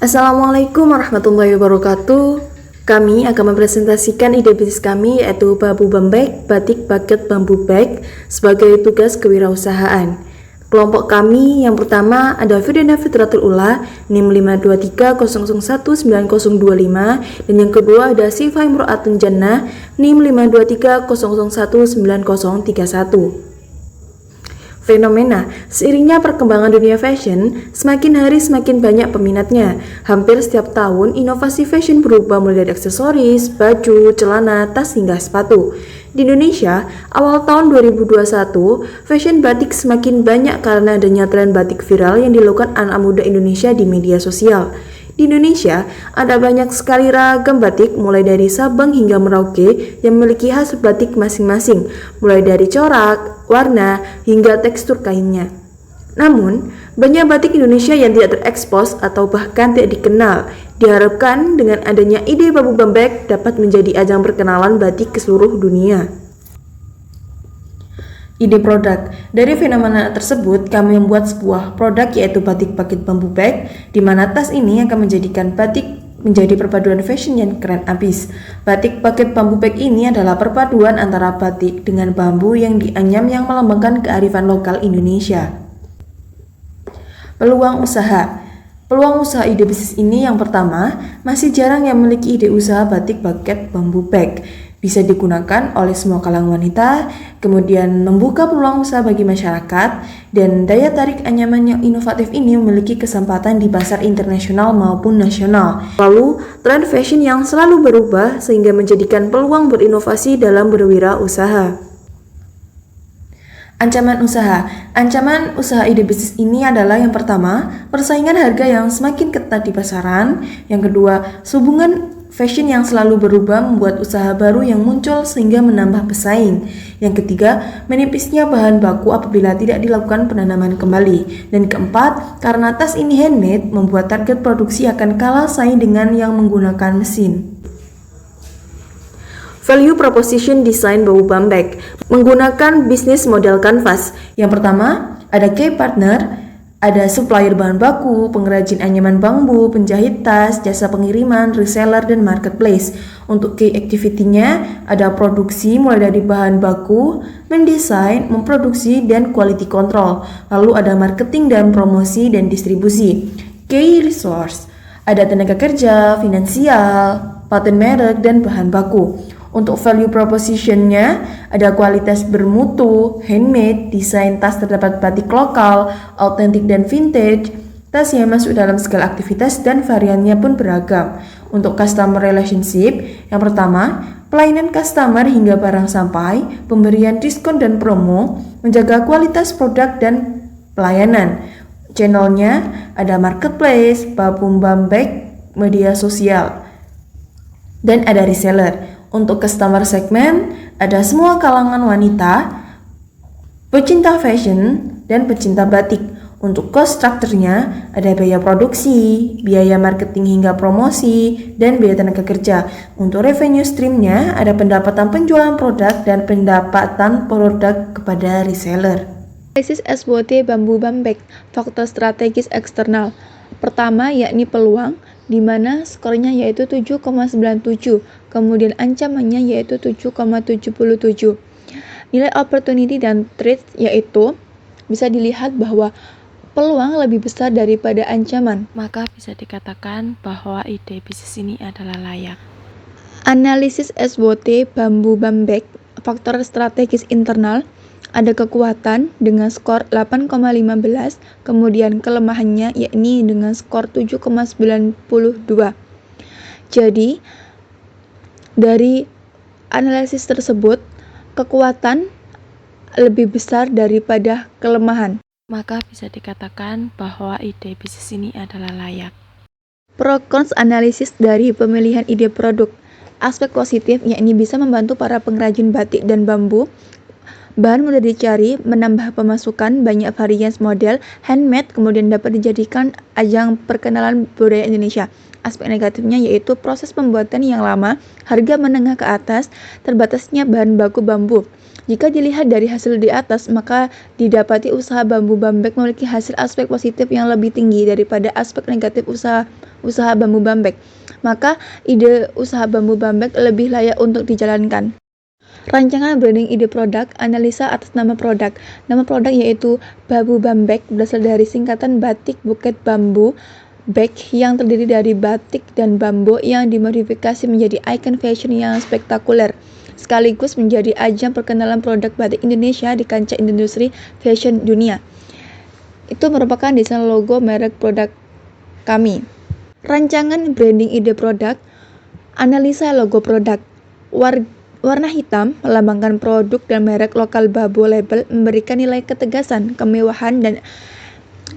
Assalamualaikum warahmatullahi wabarakatuh. Kami akan mempresentasikan ide bisnis kami yaitu Bambu Bambek Batik Bucket Bambu Bag sebagai tugas kewirausahaan. Kelompok kami yang pertama ada Firdaus Fitratul Ula NIM 523001925 dan yang kedua ada Sifa Imro'atun Jannah NIM 523001931. Fenomena, seiringnya perkembangan dunia fashion, semakin hari semakin banyak peminatnya. Hampir setiap tahun, inovasi fashion berubah mulai dari aksesoris, baju, celana, tas hingga sepatu. Di Indonesia, awal tahun 2021, fashion batik semakin banyak karena adanya tren batik viral yang dilakukan anak muda Indonesia di media sosial. Di Indonesia, ada banyak sekali ragam batik mulai dari Sabang hingga Merauke yang memiliki khas batik masing-masing, mulai dari corak, warna, hingga tekstur kainnya. Namun, banyak batik Indonesia yang tidak terekspos atau bahkan tidak dikenal. Diharapkan dengan adanya ide Bambu Bambek dapat menjadi ajang perkenalan batik ke seluruh dunia. Ide produk. Dari fenomena tersebut, kami membuat sebuah produk yaitu batik bucket bambu bag, di mana tas ini akan menjadikan batik menjadi perpaduan fashion yang keren abis. Batik bucket bambu bag ini adalah perpaduan antara batik dengan bambu yang dianyam yang melambangkan kearifan lokal Indonesia. Peluang usaha. Peluang usaha ide bisnis ini yang pertama, masih jarang yang memiliki ide usaha batik bucket bambu bag. Bisa digunakan oleh semua kalangan wanita, kemudian membuka peluang usaha bagi masyarakat, dan daya tarik anyaman yang inovatif ini memiliki kesempatan di pasar internasional maupun nasional. Lalu, tren fashion yang selalu berubah sehingga menjadikan peluang berinovasi dalam berwirausaha. Ancaman usaha. Ancaman usaha ide bisnis ini adalah yang pertama, persaingan harga yang semakin ketat di pasaran. Yang kedua, hubungan fashion yang selalu berubah membuat usaha baru yang muncul sehingga menambah pesaing. Yang ketiga, menipisnya bahan baku apabila tidak dilakukan penanaman kembali. Dan keempat, karena tas ini handmade, membuat target produksi akan kalah saing dengan yang menggunakan mesin. Value Proposition Design Bambu Bambek menggunakan bisnis model kanvas. Yang pertama, ada key partner, ada supplier bahan baku, pengrajin anyaman bambu, penjahit tas, jasa pengiriman, reseller, dan marketplace. Untuk key activity-nya, ada produksi mulai dari bahan baku, mendesain, memproduksi, dan quality control. Lalu ada marketing dan promosi dan distribusi. Key resource, ada tenaga kerja, finansial, paten merek, dan bahan baku. Untuk value proposition-nya, ada kualitas bermutu, handmade, desain tas terdapat batik lokal, autentik dan vintage, tas yang masuk dalam segala aktivitas dan variannya pun beragam. Untuk customer relationship, yang pertama, pelayanan customer hingga barang sampai, pemberian diskon dan promo, menjaga kualitas produk dan pelayanan. Channelnya ada marketplace, Bambu Bambek, media sosial, dan ada reseller. Untuk customer segmen, ada semua kalangan wanita, pecinta fashion, dan pecinta batik. Untuk cost structure-nya, ada biaya produksi, biaya marketing hingga promosi, dan biaya tenaga kerja. Untuk revenue stream-nya, ada pendapatan penjualan produk dan pendapatan produk kepada reseller. Analisis SWOT Bambu Bambek, faktor strategis eksternal. Pertama yakni peluang, di mana skornya yaitu 7,97, kemudian ancamannya yaitu 7,77. Nilai opportunity dan threat yaitu bisa dilihat bahwa peluang lebih besar daripada ancaman, maka bisa dikatakan bahwa ide bisnis ini adalah layak. Analisis SWOT Bambu Bambek, faktor strategis internal. Ada kekuatan dengan skor 8,15, kemudian kelemahannya yakni dengan skor 7,92. Jadi, dari analisis tersebut, kekuatan lebih besar daripada kelemahan. Maka bisa dikatakan bahwa ide bisnis ini adalah layak. Pro-cons analisis dari pemilihan ide produk. Aspek positif yakni bisa membantu para pengrajin batik dan bambu. Bahan mudah dicari, menambah pemasukan, banyak varian model, handmade, kemudian dapat dijadikan ajang perkenalan budaya Indonesia. Aspek negatifnya yaitu proses pembuatan yang lama, harga menengah ke atas, terbatasnya bahan baku bambu. Jika dilihat dari hasil di atas, maka didapati usaha Bambu Bambek memiliki hasil aspek positif yang lebih tinggi daripada aspek negatif usaha usaha bambu bambek. Maka ide usaha bambu bambek lebih layak untuk dijalankan. Rancangan branding ide produk, analisa atas nama produk. Nama produk yaitu Bambu Bambek berasal dari singkatan batik buket bambu bag yang terdiri dari batik dan bambu yang dimodifikasi menjadi ikon fashion yang spektakuler, sekaligus menjadi ajang perkenalan produk batik Indonesia di kancah industri fashion dunia. Itu merupakan desain logo merek produk kami. Rancangan branding ide produk, analisa logo produk. Warna hitam melambangkan produk dan merek lokal Babo Label, memberikan nilai ketegasan, kemewahan, dan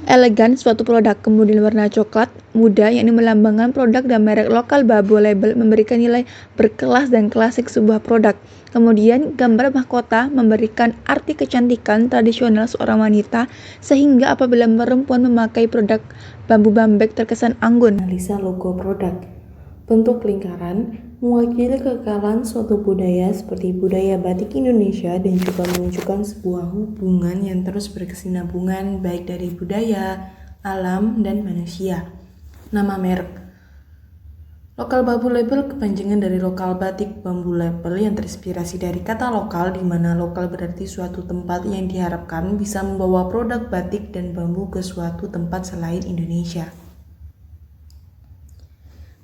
elegan suatu produk. Kemudian warna coklat muda yakni melambangkan produk dan merek lokal Babo Label, memberikan nilai berkelas dan klasik sebuah produk. Kemudian gambar mahkota memberikan arti kecantikan tradisional seorang wanita, sehingga apabila perempuan memakai produk bambu bambek terkesan anggun. Analisa logo produk. Bentuk lingkaran mewakili kekekalan suatu budaya seperti budaya batik Indonesia dan juga menunjukkan sebuah hubungan yang terus berkesinambungan baik dari budaya, alam, dan manusia. Nama merek. Lokal Bambu Label kepanjangan dari lokal batik bambu label yang terinspirasi dari kata lokal, di mana lokal berarti suatu tempat yang diharapkan bisa membawa produk batik dan bambu ke suatu tempat selain Indonesia.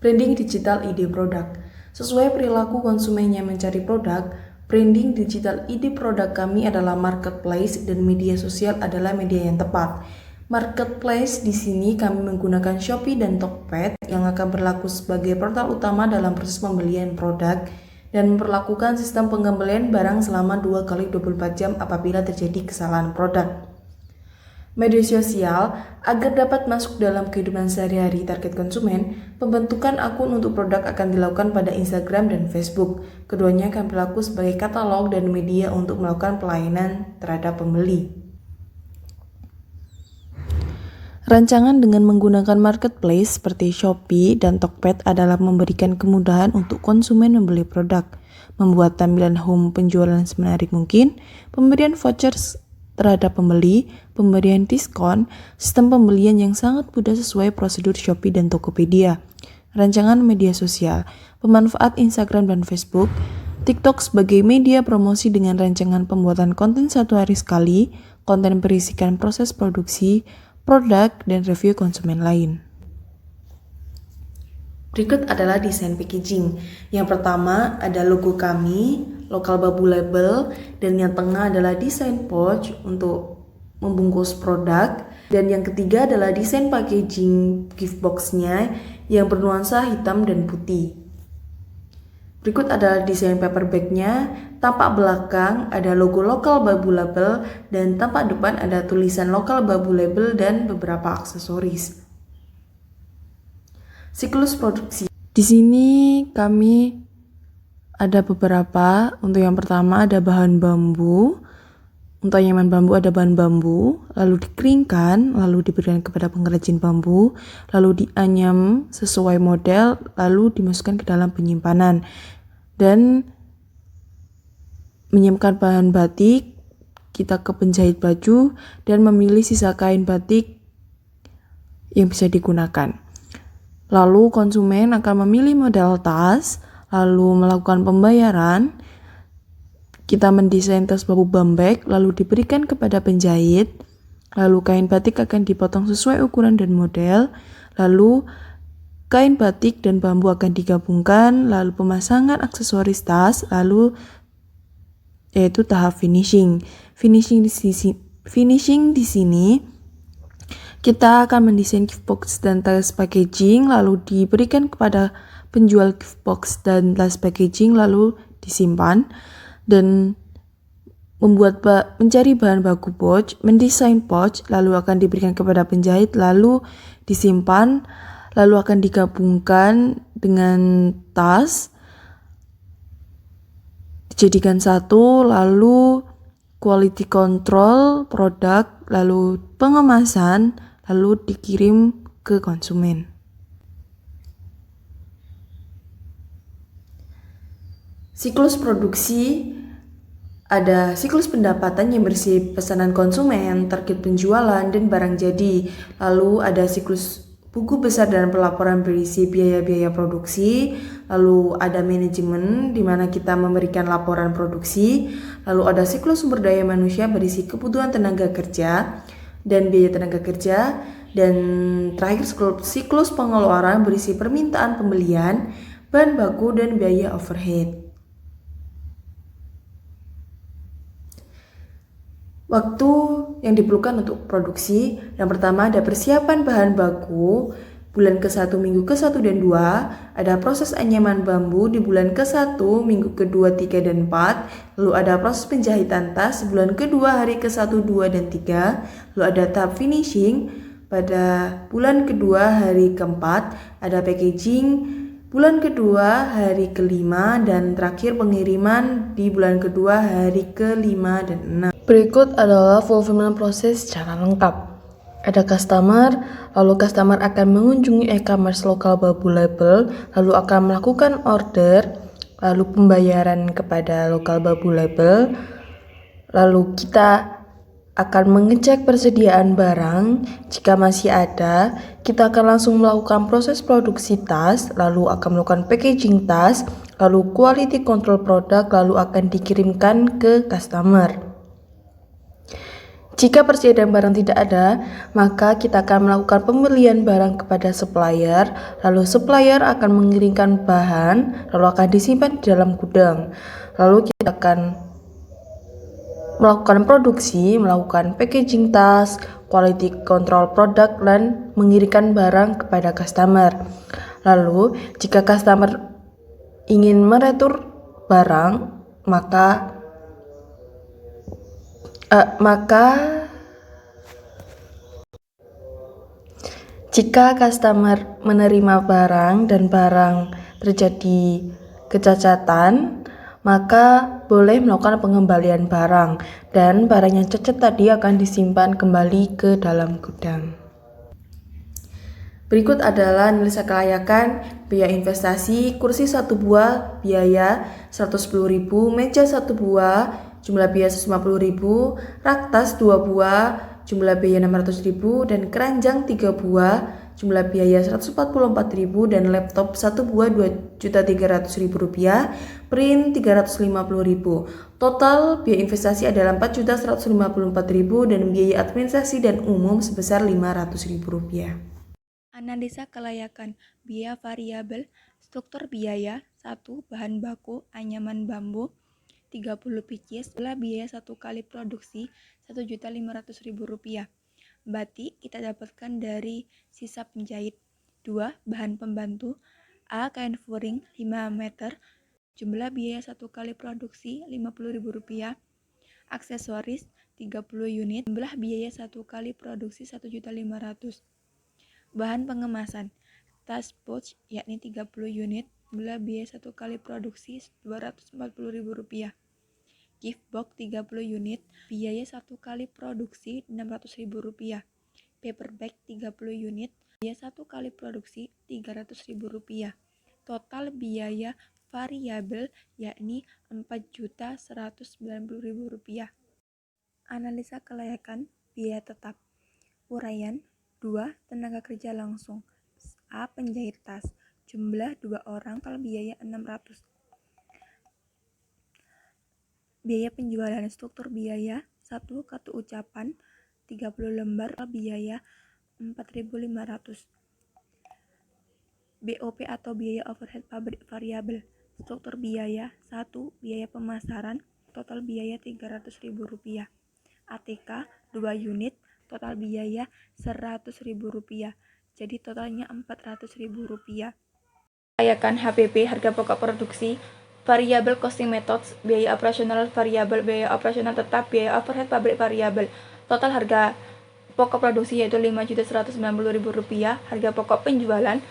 Branding digital ide produk. Sesuai perilaku konsumen yang mencari produk, branding digital ide produk kami adalah marketplace dan media sosial adalah media yang tepat. Marketplace di sini kami menggunakan Shopee dan Tokped yang akan berlaku sebagai portal utama dalam proses pembelian produk dan memperlakukan sistem pengembalian barang selama 2x24 jam apabila terjadi kesalahan produk. Media sosial agar dapat masuk dalam kehidupan sehari-hari target konsumen, pembentukan akun untuk produk akan dilakukan pada Instagram dan Facebook. Keduanya akan berlaku sebagai katalog dan media untuk melakukan pelayanan terhadap pembeli. Rancangan dengan menggunakan marketplace seperti Shopee dan Tokped adalah memberikan kemudahan untuk konsumen membeli produk, membuat tampilan home penjualan semenarik mungkin, pemberian vouchers terhadap pembeli, pemberian diskon, sistem pembelian yang sangat mudah sesuai prosedur Shopee dan Tokopedia. Rancangan media sosial, pemanfaat Instagram dan Facebook, TikTok sebagai media promosi dengan rancangan pembuatan konten satu hari sekali, konten berisikan proses produksi, produk, dan review konsumen lain. Berikut adalah desain packaging. Yang pertama ada logo kami, lokal Bambu Label, dan yang tengah adalah desain pouch untuk membungkus produk, dan yang ketiga adalah desain packaging gift box-nya yang bernuansa hitam dan putih. Berikut adalah desain paper bag-nya. Tampak belakang ada logo lokal Bambu Label dan tampak depan ada tulisan lokal Bambu Label dan beberapa aksesoris. Siklus produksi. Di sini kami ada beberapa. Untuk yang pertama ada bahan bambu. Untuk anyaman bambu ada bahan bambu, lalu dikeringkan, lalu diberikan kepada pengrajin bambu, lalu dianyam sesuai model, lalu dimasukkan ke dalam penyimpanan. Dan menyiapkan bahan batik, kita ke penjahit baju dan memilih sisa kain batik yang bisa digunakan. Lalu konsumen akan memilih model tas, lalu melakukan pembayaran. Kita mendesain tas bambu bambek, lalu diberikan kepada penjahit. Lalu kain batik akan dipotong sesuai ukuran dan model. Lalu kain batik dan bambu akan digabungkan, lalu pemasangan aksesoris tas, lalu yaitu tahap finishing. Finishing di sini kita akan mendesain gift box dan tas packaging, lalu diberikan kepada penjual gift box dan tas packaging, lalu disimpan, dan mencari bahan baku pouch, mendesain pouch, lalu akan diberikan kepada penjahit, lalu disimpan, lalu akan digabungkan dengan tas, dijadikan satu, lalu quality control produk, lalu pengemasan, lalu dikirim ke konsumen. Siklus produksi, ada siklus pendapatan yang berisi pesanan konsumen, target penjualan, dan barang jadi. Lalu ada siklus buku besar dan pelaporan berisi biaya-biaya produksi, lalu ada manajemen di mana kita memberikan laporan produksi, lalu ada siklus sumber daya manusia berisi kebutuhan tenaga kerja dan biaya tenaga kerja, dan terakhir siklus pengeluaran berisi permintaan pembelian, bahan baku, dan biaya overhead. Waktu yang diperlukan untuk produksi, yang pertama ada persiapan bahan baku bulan ke-1, minggu ke-1 dan 2, ada proses anyaman bambu di bulan ke-1, minggu ke-2, 3 dan 4, lalu ada proses penjahitan tas bulan ke-2, hari ke-1, 2 dan 3, lalu ada tahap finishing pada bulan ke-2, hari ke-4, ada packaging bulan kedua, hari kelima, dan terakhir pengiriman di bulan kedua, hari kelima dan 6. Berikut adalah fulfillment proses secara lengkap. Ada customer, lalu customer akan mengunjungi e-commerce lokal Babu Label, lalu akan melakukan order, lalu pembayaran kepada lokal Babu Label, lalu kita akan mengecek persediaan barang. Jika masih ada, kita akan langsung melakukan proses produksi tas, lalu akan melakukan packaging tas, lalu quality control produk, lalu akan dikirimkan ke customer. Jika persediaan barang tidak ada, maka kita akan melakukan pembelian barang kepada supplier, lalu supplier akan mengirimkan bahan, lalu akan disimpan di dalam gudang. Lalu kita akan melakukan produksi, melakukan packaging tas, quality control produk, dan mengirimkan barang kepada customer. Lalu, jika customer ingin meretur barang, maka jika customer menerima barang dan barang terjadi kecacatan, maka boleh melakukan pengembalian barang, dan barang yang cacat tadi akan disimpan kembali ke dalam gudang. Berikut adalah analisa kelayakan. Biaya investasi: kursi 1 buah biaya 110.000, meja 1 buah jumlah biaya 150.000, rak tas 2 buah jumlah biaya 600.000, dan keranjang 3 buah jumlah biaya 144.000, dan laptop 1 buah Rp2.300.000, print 350.000. Total biaya investasi adalah Rp4.154.000 dan biaya administrasi dan umum sebesar Rp500.000. Analisa kelayakan biaya variabel, struktur biaya 1. Bahan baku anyaman bambu 30 pieces, biaya 1 kali produksi Rp1.500.000. Batik kita dapatkan dari sisa penjahit. 2. Bahan pembantu A. Kain furing 5 meter, jumlah biaya 1 kali produksi Rp50.000. Aksesoris 30 unit, jumlah biaya 1 kali produksi Rp1.500.000. Bahan pengemasan tas pouch yakni 30 unit, jumlah biaya 1 kali produksi Rp240.000. Gift box 30 unit, biaya 1 kali produksi Rp600.000. Paper bag 30 unit, biaya 1 kali produksi Rp300.000. Total biaya variabel yakni Rp4.190.000. Analisa kelayakan biaya tetap. Uraian 2. Tenaga kerja langsung A. Penjahit tas, jumlah 2 orang, total biaya 600. Biaya penjualan, struktur biaya 1. Kartu ucapan 30 lembar, biaya 4.500. BOP atau biaya overhead pabrik variabel, struktur biaya 1. Biaya pemasaran, total biaya Rp300.000. ATK 2 unit, total biaya Rp100.000, jadi totalnya Rp400.000. Kelayakan HPP, harga pokok produksi. Variable costing methods, biaya operasional variabel, biaya operasional tetap, biaya overhead pabrik variabel. Total harga pokok produksi yaitu Rp5.190.000. Harga pokok penjualan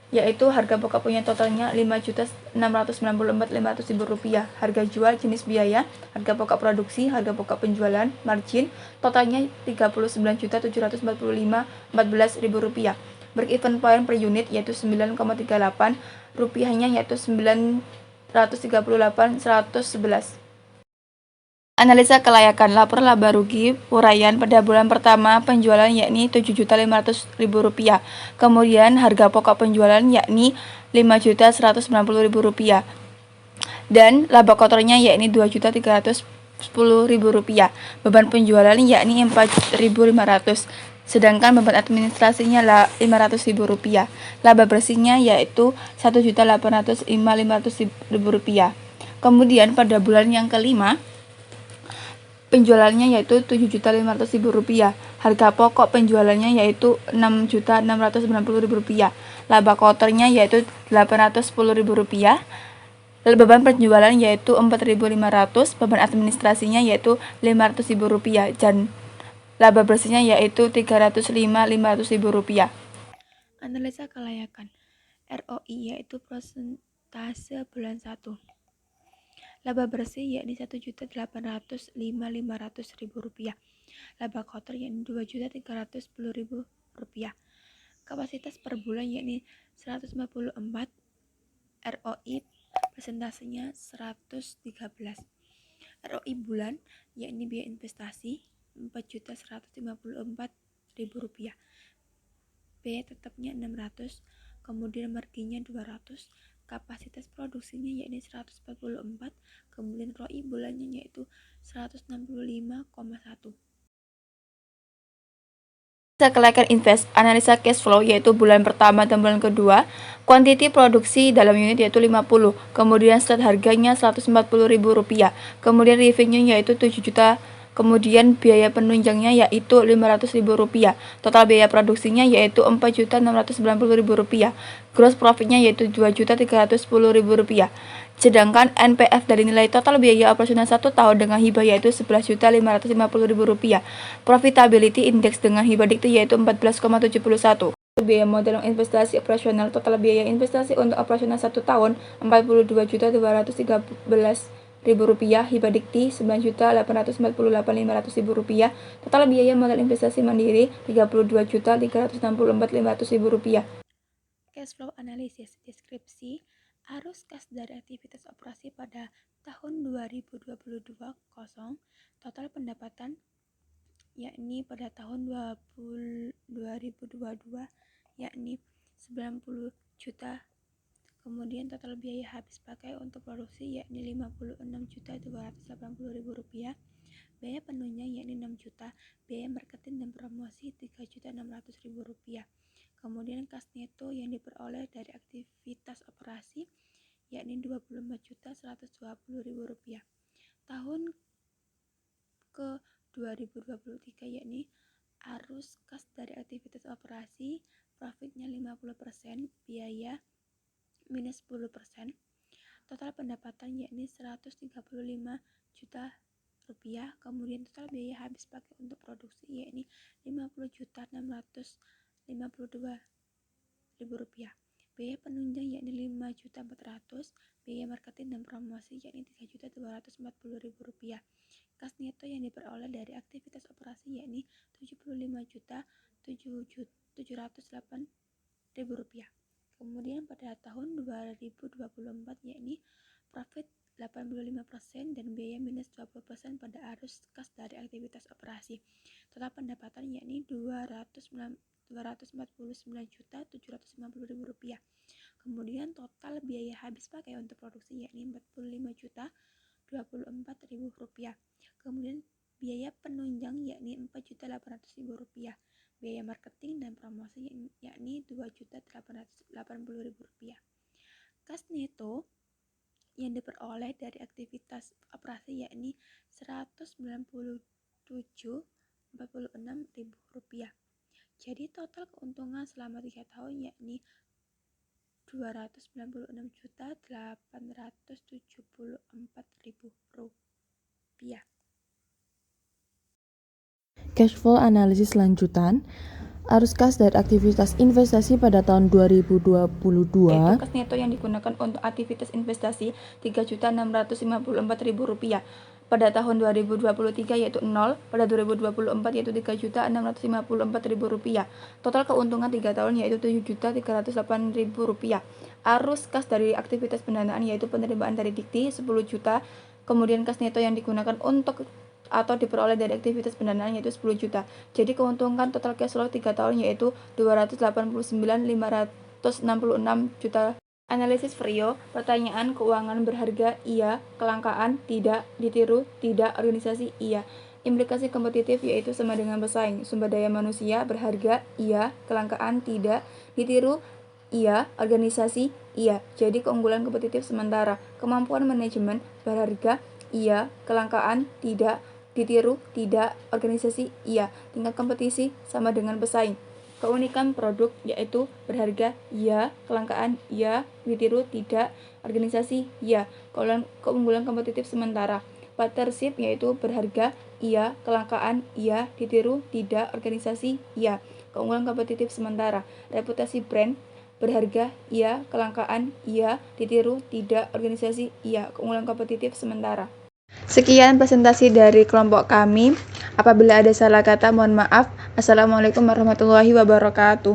yaitu harga pokok punya totalnya Rp5.694.500.000. Harga jual jenis biaya, harga pokok produksi, harga pokok penjualan, margin, totalnya Rp39.745.14.000. Break even point per unit yaitu 9,38, rupiahnya yaitu 938.111. Analisa kelayakan lapor laba rugi uraian pada bulan pertama penjualan yakni Rp7.500.000. Kemudian harga pokok penjualan yakni Rp5.190.000 dan laba kotornya yakni Rp2.310.000. Beban penjualan yakni Rp4.500. Sedangkan beban administrasinya Rp500.000. Laba bersihnya yaitu Rp1.805.500.000. Kemudian pada bulan yang kelima penjualannya yaitu Rp7.500.000. Harga pokok penjualannya yaitu Rp6.690.000. Laba kotornya yaitu Rp810.000. Beban penjualan yaitu Rp4.500, beban administrasinya yaitu Rp500.000 dan laba bersihnya yaitu Rp305.500.000. Analisa kelayakan ROI yaitu persentase bulan 1. Laba bersih yakni Rp1.805.500.000. Laba kotor yakni Rp2.310.000. Kapasitas per bulan yakni 144. ROI persentasenya 113. ROI bulan yakni biaya investasi Rp4.154.000. Biaya tetapnya 600, kemudian marginnya 200, kapasitas produksinya yakni 144, kemudian ROI bulannya yaitu 165,1. Kelayakan invest, analisa cash flow yaitu bulan pertama dan bulan kedua. Kuantiti produksi dalam unit yaitu 50, kemudian start harganya Rp140.000, kemudian revenue yaitu 7 juta, kemudian biaya penunjangnya yaitu Rp500.000. Total biaya produksinya yaitu Rp4.690.000. Gross profitnya yaitu Rp2.310.000. Sedangkan NPF dari nilai total biaya operasional 1 tahun dengan hibah yaitu Rp11.550.000. Profitability index dengan hibah dikti yaitu 14,71. Biaya modal investasi operasional, total biaya investasi untuk operasional 1 tahun Rp42.213.000, hibah dikti Rp9.848.500.000. Total biaya modal investasi mandiri Rp32.364.500.000. Cash flow analysis, deskripsi arus kas dari aktivitas operasi pada tahun 2022 kosong. Total pendapatan yakni pada tahun 2022 yakni 90 juta. Kemudian total biaya habis pakai untuk produksi yakni Rp56.280.000. Biaya penunjang yakni 6 juta. Biaya marketing dan promosi Rp3.600.000. Kemudian kas neto yang diperoleh dari aktivitas operasi yakni Rp25.120.000. Tahun ke 2023 yakni arus kas dari aktivitas operasi, profitnya 50%, biaya minus 10%. Total pendapatan yakni Rp135 juta. Kemudian total biaya habis pakai untuk produksi yakni Rp50.652.000. Biaya penunjang yakni Rp5.400.000. Biaya marketing dan promosi yakni Rp3.240.000. Kas neto yang diperoleh dari aktivitas operasi yakni Rp75.708.000. Kemudian pada tahun 2024 yakni profit 85% dan biaya minus 20% pada arus kas dari aktivitas operasi. Total pendapatan yakni Rp249.750.000. Kemudian total biaya habis pakai untuk produksi yakni Rp45.024.000. Kemudian biaya penunjang yakni Rp4.800.000. Biaya marketing dan promosi yakni Rp2.880.000. Kas neto yang diperoleh dari aktivitas operasi yakni Rp197.46.000. Jadi total keuntungan selama 3 tahun yakni Rp296.874.000. Cash flow analisis lanjutan. Arus kas dari aktivitas investasi pada tahun 2022 yaitu kas neto yang digunakan untuk aktivitas investasi Rp3.654.000. Pada tahun 2023 yaitu 0, pada 2024 yaitu Rp3.654.000. Total keuntungan 3 tahun yaitu Rp7.308.000. Arus kas dari aktivitas pendanaan yaitu penerimaan dari dikti 10 juta. Kemudian kas neto yang digunakan untuk atau diperoleh dari aktivitas pendanaan yaitu 10 juta. Jadi keuntungan total cash flow 3 tahun yaitu 289.566 juta. Analisis Frio, pertanyaan keuangan berharga, iya, kelangkaan, tidak, ditiru, tidak, organisasi, iya. Implikasi kompetitif yaitu sama dengan bersaing. Sumber daya manusia berharga, iya, kelangkaan, tidak, ditiru, iya, organisasi, iya. Jadi keunggulan kompetitif sementara. Kemampuan manajemen berharga, iya, kelangkaan, tidak, ditiru, tidak, organisasi, iya. Tingkat kompetisi sama dengan bersaing. Keunikan produk yaitu berharga, iya, kelangkaan, iya, ditiru, tidak, organisasi, iya. Keunggulan kompetitif sementara. Partnership yaitu berharga, iya, kelangkaan, iya, ditiru, tidak, organisasi, iya. Keunggulan kompetitif sementara. Reputasi brand berharga, iya, kelangkaan, iya, ditiru, tidak, organisasi, iya. Keunggulan kompetitif sementara. Sekian presentasi dari kelompok kami. Apabila ada salah kata, mohon maaf. Assalamualaikum warahmatullahi wabarakatuh.